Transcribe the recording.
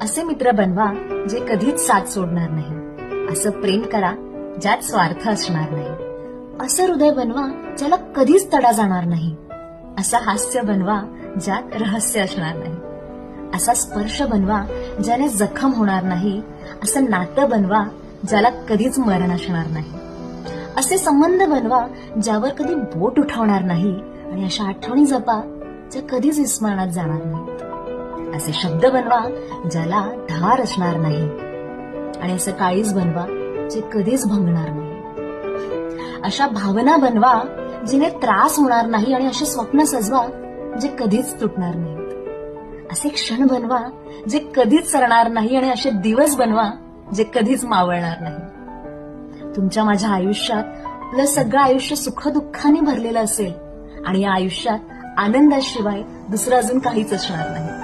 असे मित्र बनवा जे कधीच साथ सोडणार नाही. असं प्रेम करा ज्यात स्वार्थ असणार नाही. असं हृदय बनवा ज्याला कधीच तडा जाणार नाही. असं हास्य बनवा ज्यात रहस्य असणार नाही. असा स्पर्श बनवा ज्याने जखम होणार नाही. असं नातं बनवा ज्याला कधीच मरण असणार नाही. असे संबंध बनवा ज्यावर कधी बोट उठवणार नाही. आणि अशा आठवणी जपा ज्या कधीच विस्मरणात जाणार नाहीत. असे शब्द बनवा ज्याला धार असणार नाही. आणि असं काळीज बनवा जे कधीच भंगणार नाही. अशा भावना बनवा जिने त्रास होणार नाही. आणि असे स्वप्न सजवा जे कधीच तुटणार नाहीत. असे क्षण बनवा जे कधीच सरणार नाही. आणि असे दिवस बनवा जे कधीच मावळणार नाही. तुमच्या माझ्या आयुष्यात आपलं सगळं आयुष्य सुखदुःखाने भरलेलं असेल. आणि या आयुष्यात आनंदाशिवाय दुसरं अजून काहीच असणार नाही.